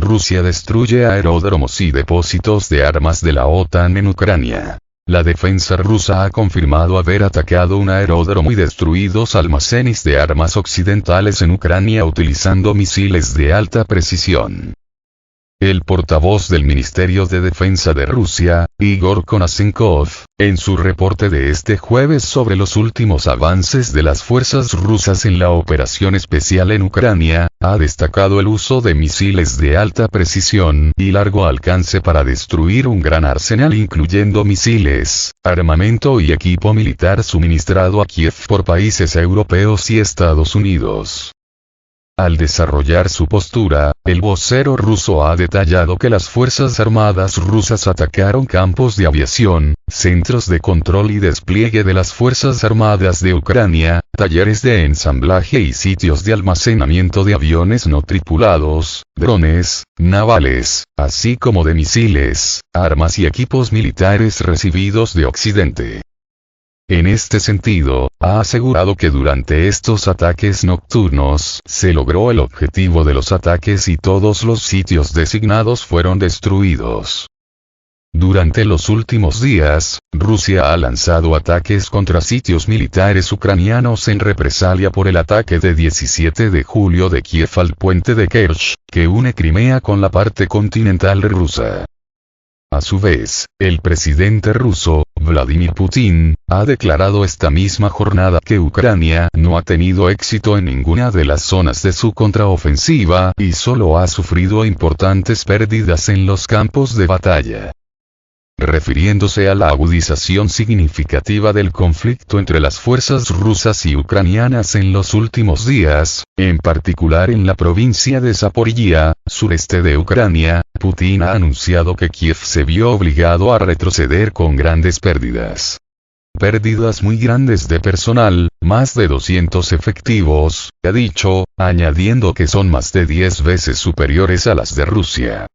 Rusia destruye aeródromos y depósitos de armas de la OTAN en Ucrania. La defensa rusa ha confirmado haber atacado un aeródromo y destruidos almacenes de armas occidentales en Ucrania utilizando misiles de alta precisión. El portavoz del Ministerio de Defensa de Rusia, Igor Konashenkov, en su reporte de este jueves sobre los últimos avances de las fuerzas rusas en la operación especial en Ucrania, ha destacado el uso de misiles de alta precisión y largo alcance para destruir un gran arsenal incluyendo misiles, armamento y equipo militar suministrado a Kiev por países europeos y Estados Unidos. Al desarrollar su postura, el vocero ruso ha detallado que las Fuerzas Armadas rusas atacaron campos de aviación, centros de control y despliegue de las Fuerzas Armadas de Ucrania, talleres de ensamblaje y sitios de almacenamiento de aviones no tripulados, drones, navales, así como de misiles, armas y equipos militares recibidos de Occidente. En este sentido, ha asegurado que durante estos ataques nocturnos se logró el objetivo de los ataques y todos los sitios designados fueron destruidos. Durante los últimos días, Rusia ha lanzado ataques contra sitios militares ucranianos en represalia por el ataque de 17 de julio de Kiev al puente de Kerch, que une Crimea con la parte continental rusa. A su vez, el presidente ruso, Vladimir Putin, ha declarado esta misma jornada que Ucrania no ha tenido éxito en ninguna de las zonas de su contraofensiva y solo ha sufrido importantes pérdidas en los campos de batalla. Refiriéndose a la agudización significativa del conflicto entre las fuerzas rusas y ucranianas en los últimos días, en particular en la provincia de Zaporiyia, sureste de Ucrania, Putin ha anunciado que Kiev se vio obligado a retroceder con grandes pérdidas. Pérdidas muy grandes de personal, más de 200 efectivos, ha dicho, añadiendo que son más de 10 veces superiores a las de Rusia.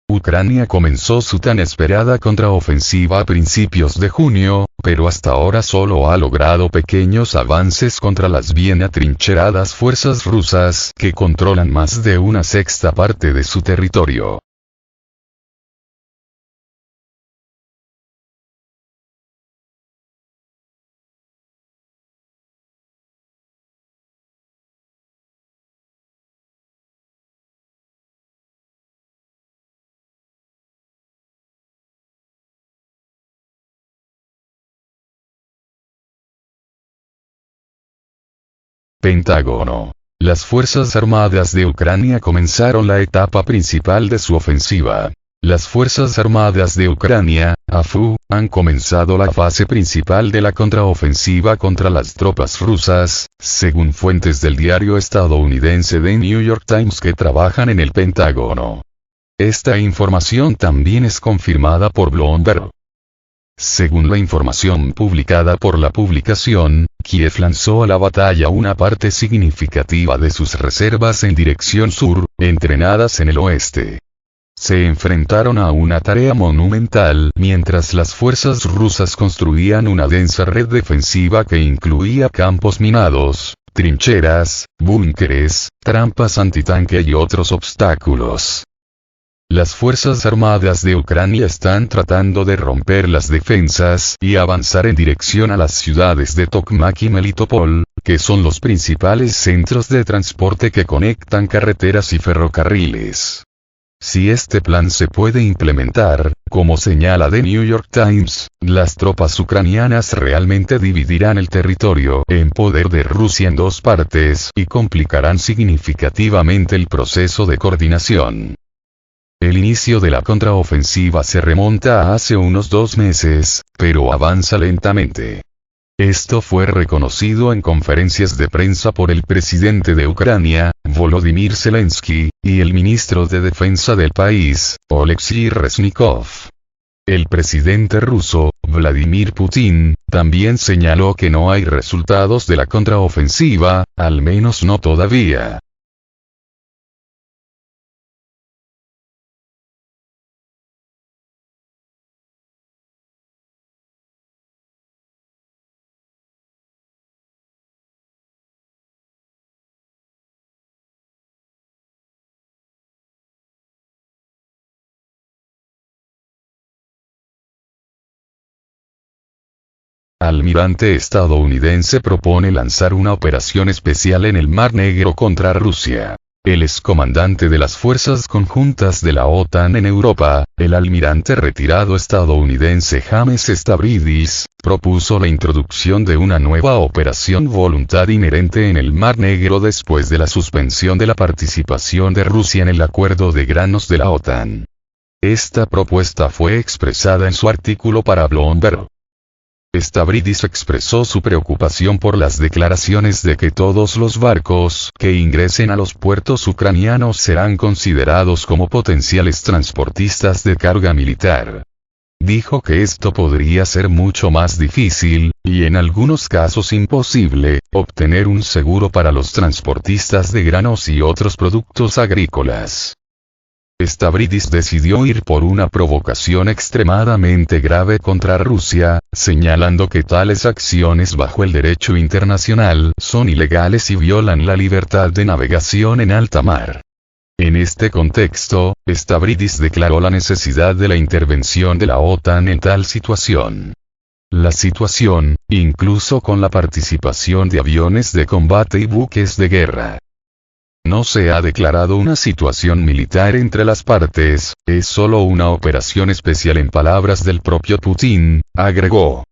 Ucrania comenzó su tan esperada contraofensiva a principios de junio, pero hasta ahora solo ha logrado pequeños avances contra las bien atrincheradas fuerzas rusas que controlan más de una sexta parte de su territorio. Pentágono. Las Fuerzas Armadas de Ucrania comenzaron la etapa principal de su ofensiva. Las Fuerzas Armadas de Ucrania, AFU, han comenzado la fase principal de la contraofensiva contra las tropas rusas, según fuentes del diario estadounidense The New York Times que trabajan en el Pentágono. Esta información también es confirmada por Bloomberg. Según la información publicada por la publicación, Kiev lanzó a la batalla una parte significativa de sus reservas en dirección sur, entrenadas en el oeste. Se enfrentaron a una tarea monumental mientras las fuerzas rusas construían una densa red defensiva que incluía campos minados, trincheras, búnkeres, trampas antitanque y otros obstáculos. Las Fuerzas Armadas de Ucrania están tratando de romper las defensas y avanzar en dirección a las ciudades de Tokmak y Melitopol, que son los principales centros de transporte que conectan carreteras y ferrocarriles. Si este plan se puede implementar, como señala The New York Times, las tropas ucranianas realmente dividirán el territorio en poder de Rusia en dos partes y complicarán significativamente el proceso de coordinación. El inicio de la contraofensiva se remonta a hace unos 2 meses, pero avanza lentamente. Esto fue reconocido en conferencias de prensa por el presidente de Ucrania, Volodymyr Zelensky, y el ministro de Defensa del país, Oleksiy Reznikov. El presidente ruso, Vladimir Putin, también señaló que no hay resultados de la contraofensiva, al menos no todavía. almirante estadounidense propone lanzar una operación especial en el Mar Negro contra Rusia. El excomandante de las fuerzas conjuntas de la OTAN en Europa, el almirante retirado estadounidense James Stavridis, propuso la introducción de una nueva operación voluntad inherente en el Mar Negro después de la suspensión de la participación de Rusia en el acuerdo de granos de la OTAN. Esta propuesta fue expresada en su artículo para Bloomberg. Stavridis expresó su preocupación por las declaraciones de que todos los barcos que ingresen a los puertos ucranianos serán considerados como potenciales transportistas de carga militar. Dijo que esto podría ser mucho más difícil, y en algunos casos imposible, obtener un seguro para los transportistas de granos y otros productos agrícolas. Stavridis decidió ir por una provocación extremadamente grave contra Rusia, señalando que tales acciones bajo el derecho internacional son ilegales y violan la libertad de navegación en alta mar. En este contexto, Stavridis declaró la necesidad de la intervención de la OTAN en tal situación. La situación, incluso con la participación de aviones de combate y buques de guerra. No se ha declarado una situación militar entre las partes, es solo una operación especial en palabras del propio Putin, agregó.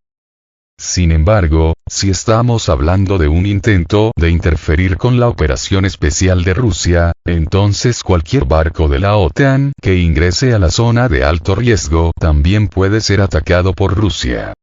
Sin embargo, si estamos hablando de un intento de interferir con la operación especial de Rusia, entonces cualquier barco de la OTAN que ingrese a la zona de alto riesgo también puede ser atacado por Rusia.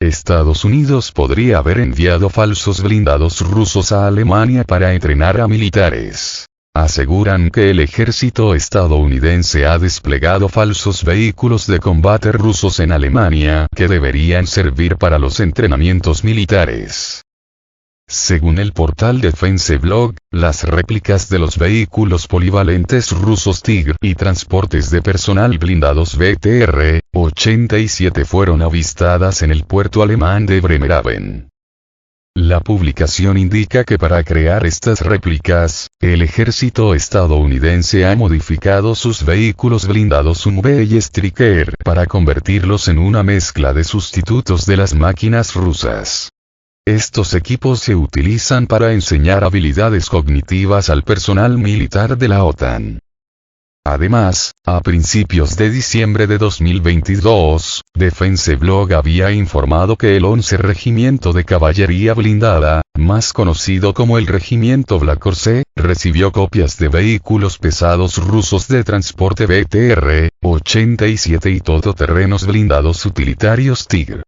Estados Unidos podría haber enviado falsos blindados rusos a Alemania para entrenar a militares. Aseguran que el ejército estadounidense ha desplegado falsos vehículos de combate rusos en Alemania que deberían servir para los entrenamientos militares. Según el portal Defense Blog, las réplicas de los vehículos polivalentes rusos Tigr y transportes de personal blindados BTR-87 fueron avistadas en el puerto alemán de Bremerhaven. La publicación indica que para crear estas réplicas, el ejército estadounidense ha modificado sus vehículos blindados Humvee y Stryker para convertirlos en una mezcla de sustitutos de las máquinas rusas. Estos equipos se utilizan para enseñar habilidades cognitivas al personal militar de la OTAN. Además, a principios de diciembre de 2022, Defense Blog había informado que el 11 Regimiento de Caballería Blindada, más conocido como el Regimiento Black Horse, recibió copias de vehículos pesados rusos de transporte BTR-87 y todoterrenos blindados utilitarios Tigr.